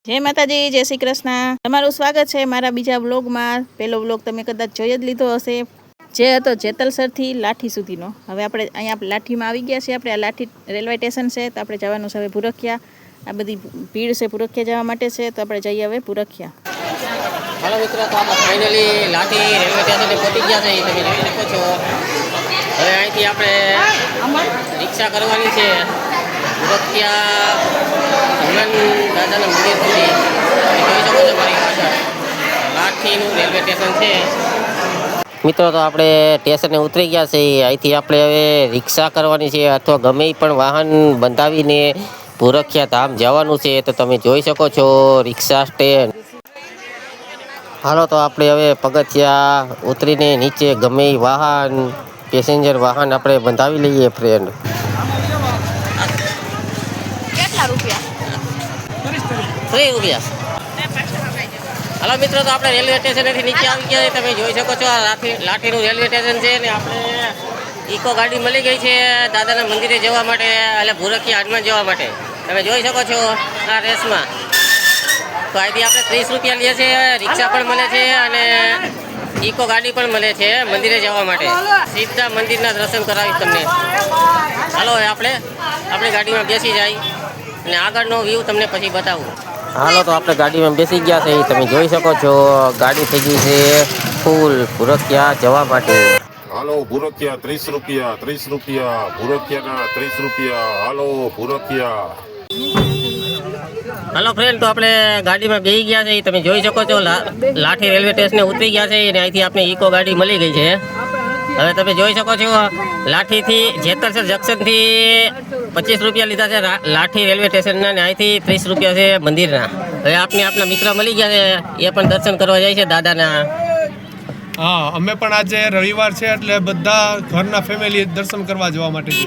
જય માતાજી, જય શ્રી કૃષ્ણ. તમારું સ્વાગત છે મારા બીજા વ્લોગમાં. પહેલો વ્લોગ તમે કદાચ જોઈ જ લીધો હશે, જે હતો જેતલસરથી લાઠી સુધીનો. હવે આપણે અહીંયા લાઠીમાં આવી ગયા છીએ. આપણે આ લાઠી રેલવે સ્ટેશન છે, તો આપણે જવાનું છે હવે ભૂરખિયા. આ બધી ભીડ છે ભૂરખિયા જવા માટે છે, તો આપણે જઈએ હવે ભૂરખિયા. હાલો મિત્રો, તો આપણે ફાઇનલી લાઠી રેલવે સ્ટેશને પહોંચી ગયા છે. તમે જોઈ શકો છો. હવે અહીંથી આપણે રિક્ષા કરવાની છે ભૂરખિયા હનુમાન દાદાના મંદિર સુધી. જોઈ શકો છો મારી પાછળ લાઠીનું રેલવે સ્ટેશન છે. મિત્રો, તો આપણે સ્ટેશને ઉતરી ગયા છે. અહીંથી આપણે હવે રિક્ષા કરવાની છે અથવા ગમે પણ વાહન બંધાવીને ભૂરખિયા ધામ જવાનું છે. તો તમે જોઈ શકો છો રિક્ષા સ્ટેન્ડ. હાલો, તો આપણે હવે પગથિયા ઉતરીને નીચે ગમે વાહન પેસેન્જર વાહન આપણે બંધાવી લઈએ ફ્રેન્ડ. કેટલા રૂપિયા? 3 રૂપિયા. હાલો મિત્રો, તો આપણે રેલવે સ્ટેશનેથી નીચે આવી ગયા. તમે જોઈ શકો છો આ લાઠીનું રેલવે સ્ટેશન છે ને આપણે ઇકો ગાડી મળી ગઈ છે દાદાના મંદિરે જવા માટે, એટલે ભૂરખિયા હનુમાન જવા માટે. તમે જોઈ શકો છો આ રેસમાં. તો અહીંથી આપણે 30 રૂપિયા લઈએ છીએ. રિક્ષા પણ મળે છે અને ઇકો ગાડી પણ મળે છે મંદિરે જવા માટે. સીધા મંદિરના દર્શન કરાવીશ તમને. હાલો, આપણે આપણી ગાડીમાં બેસી જાય અને આગળનો વ્યૂ તમને પછી બતાવું. હાલો, તો આપણે ગાડીમાં બેસી ગયા છે. તમે જોઈ શકો છો ગાડી થઈ ગઈ છે ફૂલ ભૂરખિયા જવા માટે. હાલો ભૂરખિયા 30 રૂપિયા, 30 રૂપિયા, ભૂરખિયાના 30 રૂપિયા. હાલો ભૂરખિયા. હાલો ફ્રેન્ડ, તો આપણે ગાડીમાં બેસી ગયા છે. તમે જોઈ શકો છો લાઠી રેલવે સ્ટેશને ઉતરી ગયા છે અને અહીંથી આપણે ઇકો ગાડી મળી ગઈ છે. હવે તમે જોઈ શકો છો લાઠીથી જેતલસર જંકશનથી 25 રૂપિયા લીધા છે લાઠી રેલવે સ્ટેશનના, અને અહીંથી 30 રૂપિયા છે મંદિરના. હવે આપણા મિત્ર મળી ગયા છે, એ પણ દર્શન કરવા જાય છે દાદાના. હા, અમે પણ આજે રવિવાર છે એટલે બધા ઘરના ફેમિલી દર્શન કરવા જવા માટે છે.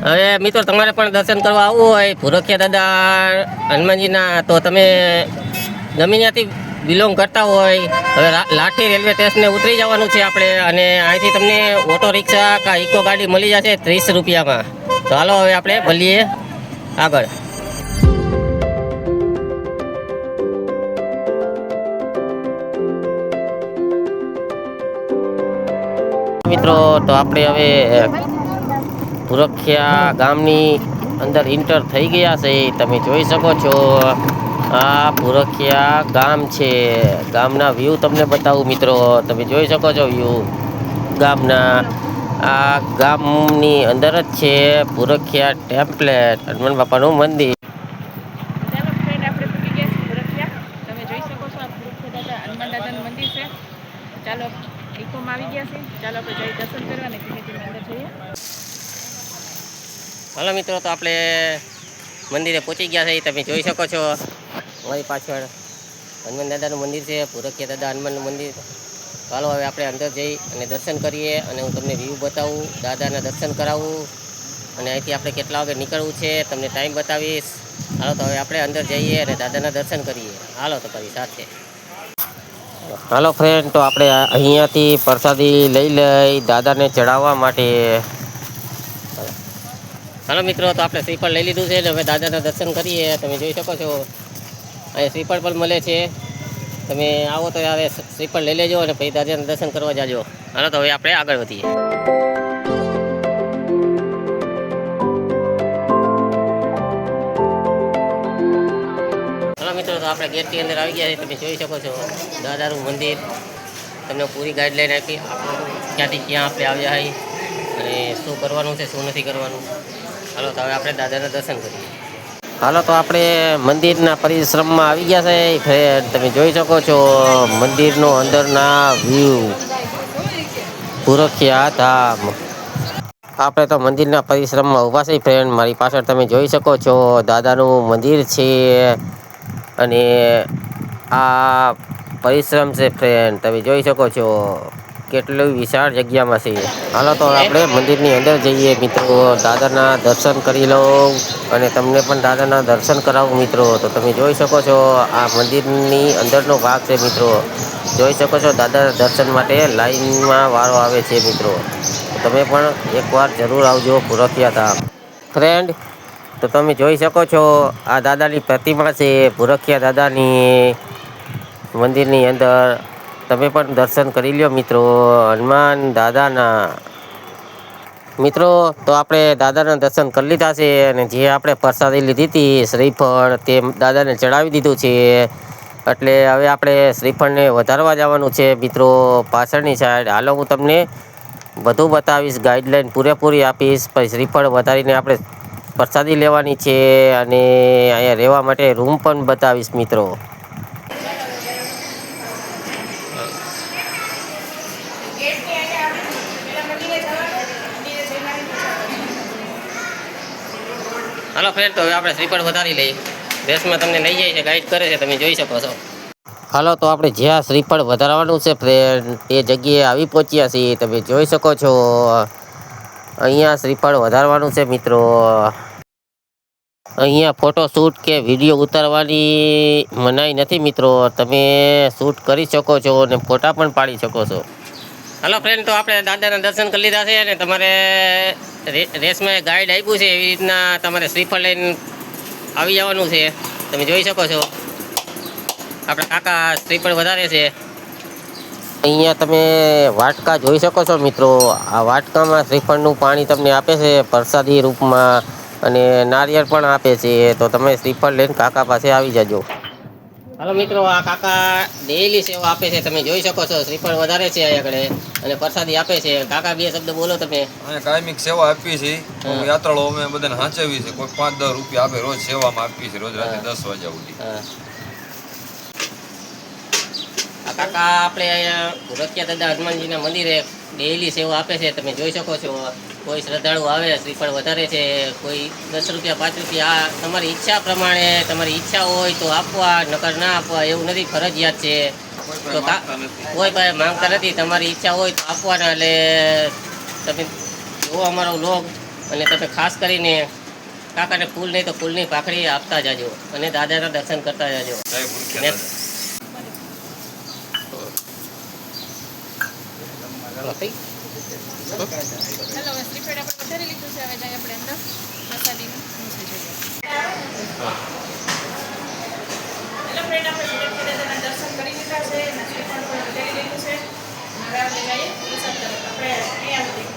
હવે મિત્રો, તમારે પણ દર્શન કરવા આવવું હોય ભૂરખિયા દાદા હનુમાનજીના, તો તમે ગમે ત્યાંથી બિલોંગ કરતા હોય, હવે લાઠી રેલવે સ્ટેશને ઉતરી જવાનું છે આપણે, અને અહીંથી તમને ઓટો રિક્ષા કે ઇકો ગાડી મળી જશે 30 રૂપિયામાં. તો હાલો હવે આપણે મળીએ આગળ. મિત્રો, તો આપણે હવે ભૂરખિયા ગામની અંદર એન્ટર થઈ ગયા છે. તમે જોઈ શકો છો આ ભૂરખિયા ગામ છે. ગામના વ્યૂ તમને બતાવું મિત્રો. તમે જોઈ શકો છો વ્યૂ ગામના. આ ગામની અંદર જ છે ભૂરખિયા ટેમ્પલેટ હનુમાન બાપાનું મંદિર. ચાલો ફ્રેન્ડ, આપણે પૂરી ગયા છીએ ભૂરખિયા. તમે જોઈ શકો છો આ ભૂરખિયા દાદા હનુમાન દાદાનું મંદિર છે. ચાલો, ઇકોમાં આવી ગયા છે. ચાલો આપણે જઈ દર્શન કરવા અને ધીમે ધીમે અંદર જઈએ. હાલો મિત્રો, તો આપણે મંદિરે પહોંચી ગયા છે. તમે જોઈ શકો છો મારી પાછળ હનુમાન દાદાનું મંદિર છે, ભૂરખિયા દાદા હનુમાનનું મંદિર. ચાલો હવે આપણે અંદર જઈ અને દર્શન કરીએ અને હું તમને વ્યૂ બતાવું, દાદાના દર્શન કરાવું, અને અહીંથી આપણે કેટલા વાગે નીકળવું છે તમને ટાઈમ બતાવીશ. હાલો, તો હવે આપણે અંદર જઈએ અને દાદાના દર્શન કરીએ. હાલો તો કરી સાથે. હાલો ફ્રેન્ડ, તો આપણે અહીંયાથી પ્રસાદી લઈ દાદાને ચડાવવા માટે. હાલો મિત્રો, તો આપણે શ્રીફળ લઈ લીધું છે ને હવે દાદાના દર્શન કરીએ. તમે જોઈ શકો છો અહીંયા શ્રીફળ પણ મળે છે. તમે આવો તો હવે શ્રીફળ લઈ લેજો અને પછી દાદાના દર્શન કરવા જાજો. હાલો, તો હવે આપણે આગળ વધીએ. હાલો મિત્રો, તો આપણે ગેટની અંદર આવી ગયા છીએ. તમે જોઈ શકો છો દાદાનું મંદિર. તમને પૂરી ગાઈડલાઈન આપી ક્યાંથી ક્યાં આપણે આવ્યા હોય અને શું કરવાનું છે શું નથી કરવાનું. હાલો, તો હવે આપણે દાદાના દર્શન કરીએ. હાલો, તો આપણે મંદિરના પરિશ્રમમાં આવી ગયા છે ફ્રેન્ડ. તમે જોઈ શકો છો મંદિરનો અંદરના વ્યૂ ભૂરખિયા ધામ. આપણે તો મંદિરના પરિશ્રમમાં ઊભા છે ફ્રેન્ડ. મારી પાછળ તમે જોઈ શકો છો દાદાનું મંદિર છે અને આ પરિશ્રમ છે ફ્રેન્ડ. તમે જોઈ શકો છો કેટલી વિશાળ જગ્યામાં છે. હાલો, તો આપણે મંદિરની અંદર જઈએ મિત્રો, દાદાના દર્શન કરી લો અને તમને પણ દાદાના દર્શન કરાવું મિત્રો. તો તમે જોઈ શકો છો આ મંદિરની અંદરનો ભાગ છે મિત્રો. જોઈ શકો છો દાદાના દર્શન માટે લાઈનમાં વારો આવે છે મિત્રો. તમે પણ એકવાર જરૂર આવજો ભૂરખિયા ધામ ફ્રેન્ડ. તો તમે જોઈ શકો છો આ દાદાની પ્રતિમા છે ભૂરખિયા દાદાની મંદિરની અંદર. તમે પણ દર્શન કરી લ્યો મિત્રો હનુમાન દાદાના. મિત્રો તો આપણે દાદાના દર્શન કરી લીધા છે અને જે આપણે પ્રસાદી લીધી હતી શ્રીફળ તે દાદાને ચડાવી દીધું છે. એટલે હવે આપણે શ્રીફળને વધારવા જવાનું છે મિત્રો પાછળની સાઈડ. હાલો હું તમને બધું બતાવીશ, ગાઈડલાઈન પૂરેપૂરી આપીશ. પછી શ્રીફળ વધારીને આપણે પ્રસાદી લેવાની છે અને અહીંયા રહેવા માટે રૂમ પણ બતાવીશ મિત્રો. હાલો ફ્રેન્ડ, તો હવે આપણે શ્રીફળ વધારી લઈએ. દેશમાં તમને લઈ જાય છે, ગાઈડ કરે છે, તમે જોઈ શકો છો. હાલો તો આપણે જ્યાં શ્રીફળ વધારવાનું છે ફ્રેન્ડ એ જગ્યાએ આવી પહોંચ્યા છીએ. તમે જોઈ શકો છો અહીંયા શ્રીફળ વધારવાનું છે મિત્રો. અહીંયા ફોટો શૂટ કે વિડીયો ઉતારવાની મનાઈ નથી મિત્રો. તમે શૂટ કરી શકો છો અને ફોટા પણ પાડી શકો છો. હાલો ફ્રેન્ડ, તો આપણે દાદાના દર્શન કરી લીધા છે અને તમારે રેસમાં ગાઈડ આપ્યું છે એવી રીતના તમારે શ્રીફળ લઈને આવી જવાનું છે. તમે જોઈ શકો છો આપણા કાકા શ્રીફળ વધારે છે. અહીંયા તમે વાટકા જોઈ શકો છો મિત્રો. આ વાટકામાં શ્રીફળનું પાણી તમને આપે છે પ્રસાદી રૂપમાં અને નારિયેળ પણ આપે છે. તો તમે શ્રીફળ લઈને કાકા પાસે આવી જજો. હાલો મિત્રો, આ કાકા ડેઈલી સેવા આપે છે. તમે જોઈ શકો છો શ્રીફળ વધારે છે અહીંયા આગળ અને પ્રસાદી આપે છે. કાકા બે શબ્દ બોલો તમે. અહીંયા કાયમિક સેવા આપી છે. યાત્રાળુ અમે બધાને હાંચવી છે. કોઈ 5-10 રૂપિયા આપે રોજ સેવામાં આપી છે, રોજ રાતે 10 વાગ્યા સુધી. આ કાકા આપણે અહીંયા ભૂરખિયા દાદા હનુમાનજીના મંદિરે ડેઈલી સેવા આપે છે. તમે જોઈ શકો છો. કોઈ શ્રદ્ધાળુ આવે શ્રીફળ વધારે છે, કોઈ 10 રૂપિયા 5 રૂપિયા. આ તમારી ઈચ્છા પ્રમાણે, તમારી ઈચ્છા હોય તો આપવા, નકર ના આપવા એવું નથી, ફરજિયાત છે. તો કોઈ પાસે માંગતા નથી. તમારી ઈચ્છા હોય તો આપવાના. એટલે તમે જુઓ અમારો વ્લોગ અને તમે ખાસ કરીને કાકાને ફૂલ નહીં તો ફૂલની પાખડી આપતા જાજો અને દાદાના દર્શન કરતા જાજો. ચાલો હવે શ્રીફળ આપણે વધારી લીધું છે. હવે જાય આપણે અંદર પ્રસાદીનું હેલો ફ્રેન્ડ, આપણે ભૂરખિયા દાદાના દર્શન કરી લીધા છે અને શ્રીફળ પણ વધારી લીધું છે. હવે આપણે જઈએ પ્રસાદ તરફ. આપણે અહીંયા સુધી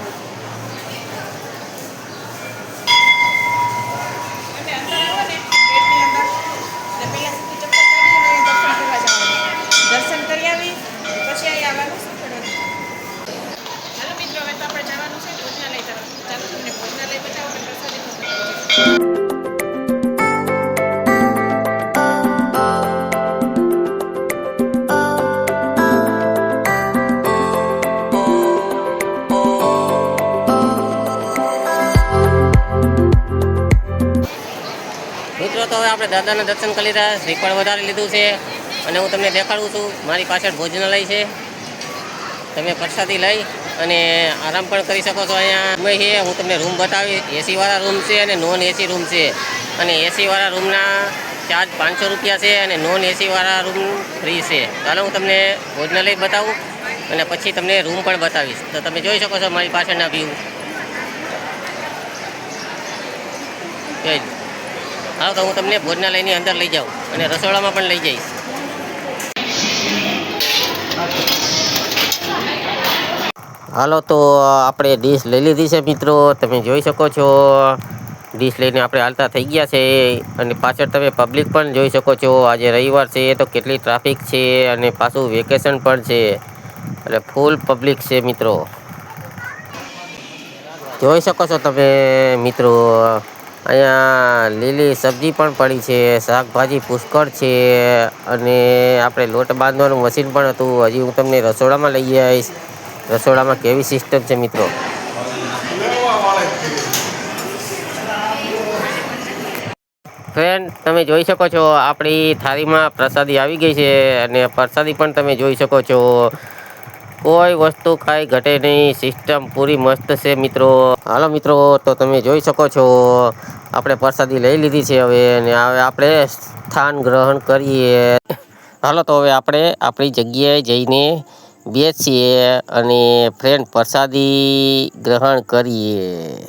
એટલે અંદર આવો ને ગેટની અંદર એટલે પહેલાં સીધી ચપ્પલ કાઢીને દર્શન કરવા જવાનું. દર્શન કરી આવી પછી અહીંયા આવવાનું શ્રીફળ વધારી. હાલો મિત્રો, હવે તો આપણે જવાનું છે ભોજનાલય તરફ. ચાલો તમને ભોજનાલય બતાવો અને પ્રસાદી પણ બતાવો. મિત્રો તો હવે આપણે દાદાના દર્શન કરી લીધા, શ્રીફળ વધારી લીધું છે અને હું તમને દેખાડું છું. મારી પાછળ ભોજનાલય છે. તમે પ્રસાદી લઈ અને આરામ પણ કરી શકો છો. અહીંયા રૂમ છે, હું તમને રૂમ બતાવીશ. એસીવાળા રૂમ છે અને નોન એસી રૂમ છે. અને એસીવાળા રૂમના ચાર્જ 500 રૂપિયા છે અને નોન એસીવાળા રૂમ ફ્રી છે. ચાલો હું તમને ભોજનાલય બતાવું અને પછી તમને રૂમ પણ બતાવીશ. તો તમે જોઈ શકો છો મારી પાછળના વ્યૂ. હા, તો હું તમને ભોજનાલયની અંદર લઈ જાઉં અને રસોડામાં પણ લઈ જઈશ. હાલો તો આપણે ડીશ લઈ લીધી છે મિત્રો. તમે જોઈ શકો છો ડીશ લઈને આપણે હાલતા થઈ ગયા છે અને પાછળ તમે પબ્લિક પણ જોઈ શકો છો. આજે રવિવાર છે તો કેટલી ટ્રાફિક છે અને પાછું વેકેશન પણ છે એટલે ફૂલ પબ્લિક છે મિત્રો. જોઈ શકો છો તમે મિત્રો. અહીંયા લીલી સબ્જી પણ પડી છે, શાકભાજી પુષ્કળ છે અને આપણે લોટ બાંધવાનું મશીન પણ હતું. હજી હું તમને રસોડામાં લઈ આવીશ. રસોડામાં કેવી સિસ્ટમ છે મિત્રો. ફ્રેન્ડ, તમે જોઈ શકો છો આપણી થાળીમાં પ્રસાદી આવી ગઈ છે અને પ્રસાદી પણ તમે જોઈ શકો છો. કોઈ વસ્તુ કાંઈ ઘટે નહીં, સિસ્ટમ પૂરી મસ્ત છે મિત્રો. હાલો મિત્રો, તો તમે જોઈ શકો છો આપણે પ્રસાદી લઈ લીધી છે હવે અને હવે આપણે સ્થાન ગ્રહણ કરીએ. હાલો તો હવે આપણે આપણી જગ્યાએ જઈને બેસીએ અને ફ્રેન્ડ પ્રસાદી ગ્રહણ કરીએ.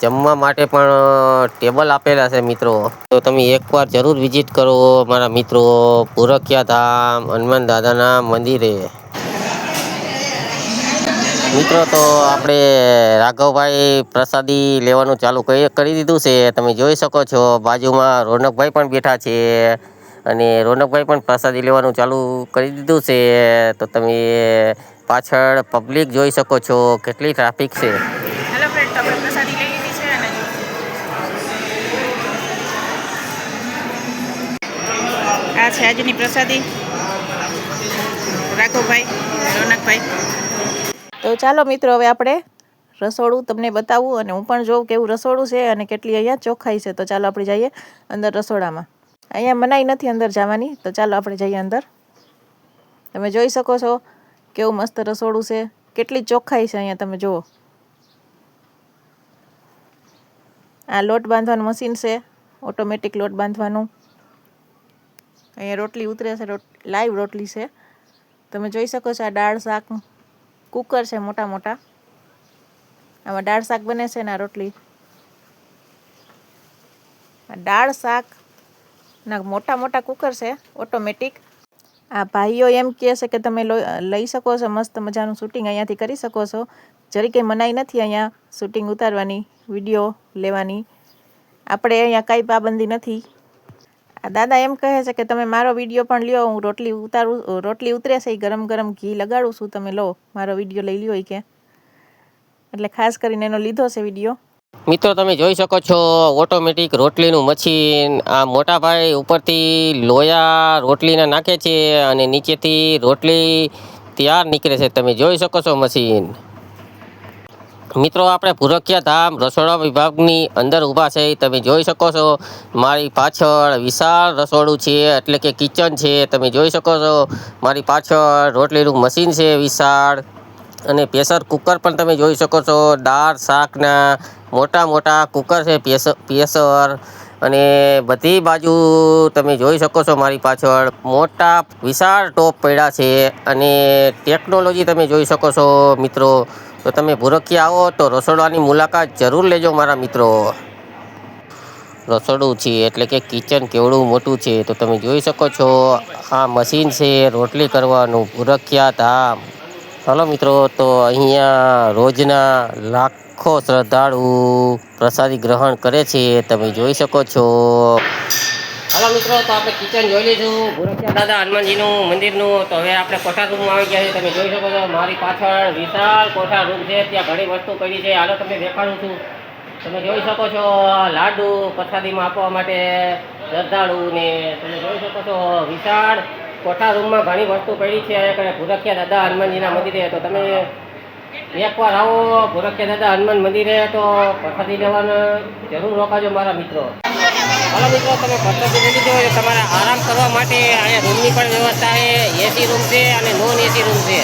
જમવા માટે પણ ટેબલ આપેલા છે મિત્રો. તો તમે એકવાર જરૂર વિઝિટ કરો મારા મિત્રો પુરખિયા ધામ હનુમાન દાદાના મંદિરે. મિત્રો તો આપણે રાઘવભાઈ પ્રસાદી લેવાનું ચાલુ કરી દીધું છે. તમે જોઈ શકો છો બાજુમાં રોનકભાઈ પણ બેઠા છે અને રોનકભાઈ પણ પ્રસાદી લેવાનું ચાલુ કરી દીધું છે. તો તમે પાછળ પબ્લિક જોઈ શકો છો કેટલી ટ્રાફિક છે. હેલો ફ્રેન્ડ, આપણે પ્રસાદી લઈ લીધી છે અને આ છે આજની પ્રસાદી રાઘવભાઈ, રોનકભાઈ. તો ચાલો મિત્રો, હવે આપણે રસોડું તમને બતાવું અને હું પણ જોઉં કેવું રસોડું છે અને કેટલી અહીંયા ચોખ્ખાઈ છે. તો ચાલો આપણે જઈએ અંદર રસોડામાં. અહીંયા મનાઈ નથી અંદર જવાની, તો ચાલો આપણે જઈએ અંદર. તમે જોઈ શકો છો કેવું મસ્ત રસોડું છે, કેટલી ચોખ્ખાઈ છે અહીંયા તમે જુઓ. આ લોટ બાંધવાનું મશીન છે, ઓટોમેટિક લોટ બાંધવાનું. અહીંયા રોટલી ઉતરે છે, લાઈવ રોટલી છે. તમે જોઈ શકો છો આ દાળ શાક કુકર છે મોટા મોટા, આમાં દાળ શાક બને છે ને આ રોટલી. આ દાળ શાક ના મોટા મોટા કુકર છે ઓટોમેટિક. આ ભાઈઓ એમ કહે છે કે તમે લઈ શકો છો, મસ્ત મજાનું શૂટિંગ અહીંયાથી કરી શકો છો. જરી કંઈ મનાઈ નથી અહીંયા શૂટિંગ ઉતારવાની, વિડીયો લેવાની. આપણે અહીંયા કાંઈ પાબંદી નથી. આ દાદા એમ કહે છે કે તમે મારો વિડીયો પણ લ્યો, હું રોટલી ઉતારું, રોટલી ઉતરે છે એ ગરમ ગરમ ઘી લગાડું છું, તમે લો મારો વિડીયો લઈ લ્યો કે. એટલે ખાસ કરીને એનો લીધો છે વિડીયો. મિત્રો તમે જોઈ શકો છો ઓટોમેટિક રોટલીનું મશીન. આ મોટા ભાઈ ઉપરથી લોયા રોટલીના નાખે છે અને નીચેથી રોટલી તૈયાર નીકળે છે. તમે જોઈ શકો છો મશીન. મિત્રો આપણે પુરખિયા ધામ રસોડા વિભાગની અંદર ઊભા છે. તમે જોઈ શકો છો મારી પાછળ વિશાળ રસોડું છે, એટલે કે કિચન છે. તમે જોઈ શકો છો મારી પાછળ રોટલીનું મશીન છે વિશાળ, અને પ્રેશર કુકર પણ તમે જોઈ શકો છો. દાળ શાકના મોટા મોટા કુકર છે પ્રેશર, અને બધી બાજુ તમે જોઈ શકો છો મારી પાછળ મોટા વિશાળ ટોપ પડ્યા છે. અને ટેકનોલોજી તમે જોઈ શકો છો મિત્રો. તો તમે પુરખિયા આવો તો રસોડાની મુલાકાત જરૂર લેજો મારા મિત્રો. રસોડું છે એટલે કે કિચન કેવડું મોટું છે તો તમે જોઈ શકો છો. આ મશીન છે રોટલી કરવાનું, પુરખિયા ધામ. હાલો મિત્રો, તો અહીંયા રોજના લાખો શ્રદ્ધાળુ પ્રસાદી ગ્રહણ કરે છે, તમે જોઈ શકો છો. હાલો મિત્રો, તો આપણે કિચન જોઈ લીધું પુરખિયા દાદા હનુમાનજીનું મંદિરનું. તો હવે આપણે કોઠાર રૂમમાં આવી ગયા છીએ. તમે જોઈ શકો છો મારી પાછળ વિશાળ કોઠાર રૂમ છે, ત્યાં ઘણી વસ્તુ પડી છે. હાલો તમને દેખાડું છું. તમે જોઈ શકો છો લાડુ પ્રસાદીમાં આપવા માટે શ્રદ્ધાળુને. તમે જોઈ શકો છો વિશાળ કોઠાર રૂમમાં ઘણી વસ્તુ પડી છે પુરખિયા દાદા હનુમાનજીના મંદિરે. તો તમે એકવાર આવો પુરખિયા દાદા હનુમાન મંદિરે તો પ્રસાદી લેવાનું જરૂર રોકાજો મારા મિત્રો. હાલો મિત્રો, તમે પ્રસાદી લઈ લીધો હોય તમારે આરામ કરવા માટે અહીંયા રૂમની પણ વ્યવસ્થા છે. એસી રૂમ છે અને નોન એસી રૂમ છે.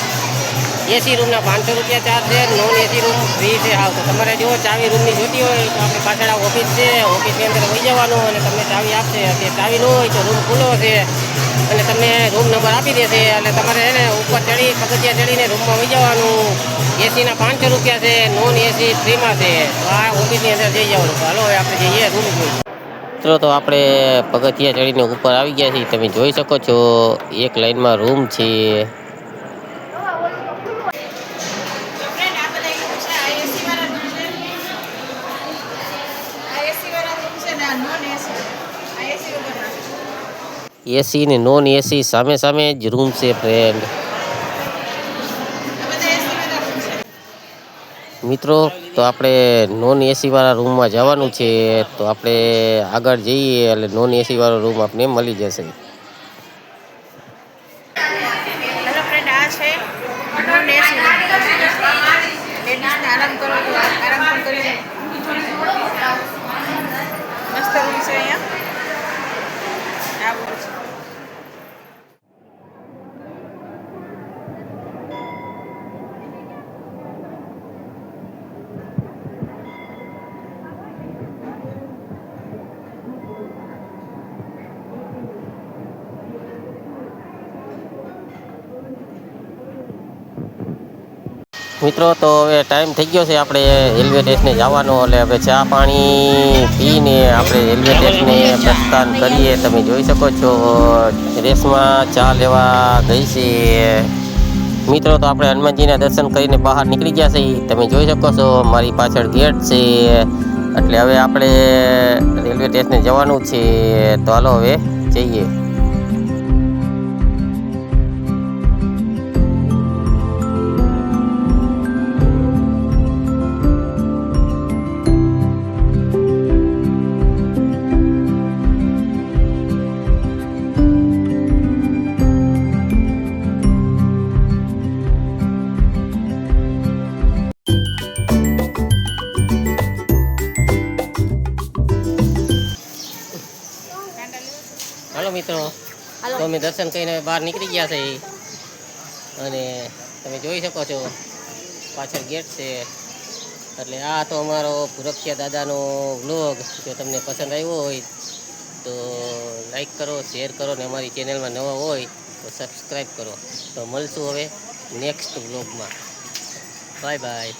એસી રૂમના 500 રૂપિયા ચાર્જ છે, નોન એસી રૂમ ફ્રી છે. હાવ તો તમારે જો ચાવી રૂમની જોતી હોય તો આપણે પાછળ આ ઓફિસ છે, ઓફિસની અંદર વહી જવાનું અને તમને ચાવી આપશે. તે ચાવી ન હોય તો રૂમ ખુલ્લો છે અને તમને રૂમ નંબર આપી દેશે. એટલે તમારે એને ઉપર ચડી પગથિયા ચડીને રૂમમાં વહી જવાનું. એસીના 500 રૂપિયા છે, નોન એસી ફ્રીમાં છે. તો આ ઓફિસની અંદર જઈ જવાનું. હાલો હવે આપણે જઈએ રૂમ જોઈએ. મિત્રો તો આપણે પગથિયા ચડીને ઉપર આવી ગયા છીએ. તમે જોઈ શકો છો એક લાઈનમાં રૂમ છે. એસી ને નોન એસી સામે સામે જ રૂમ છે ફ્રેન્ડ. મિત્રો તો આપણે નોન એસી વાળા રૂમમાં જવાનું છે. તો આપણે આગળ જઈએ એટલે નોન એસી વાળો રૂમ આપણે મળી જશે. હેલો ફ્રેન્ડ, આ છે નોન એસી રૂમ. લેડીઝને આરામ કરો તો આરામ પણ કરી લે. મસ્ત રૂમ છે અહીંયા. આવું છે. મિત્રો તો હવે ટાઈમ થઈ ગયો છે આપણે રેલવે સ્ટેશને જવાનો, એટલે હવે ચા પાણી પીને આપણે રેલવે સ્ટેશને પ્રસ્થાન કરીએ. તમે જોઈ શકો છો રેસમાં ચા લેવા ગઈ છે મિત્રો. તો આપણે હનુમાનજીના દર્શન કરીને બહાર નીકળી ગયા છે. તમે જોઈ શકો છો મારી પાછળ ગેટ છે, એટલે હવે આપણે રેલવે સ્ટેશને જવાનું છે. તો હાલો હવે જઈએ. હાલો મિત્રો, તો અમે દર્શન કરીને બહાર નીકળી ગયા છે અને તમે જોઈ શકો છો પાછળ ગેટ છે. એટલે આ તો અમારો ભૂરખિયા દાદાનો વ્લોગ. જો તમને પસંદ આવ્યો હોય તો લાઈક કરો, શેર કરો, ને અમારી ચેનલમાં નવા હોય તો સબસ્ક્રાઈબ કરો. તો મળશું હવે નેક્સ્ટ વ્લોગમાં. Bye bye.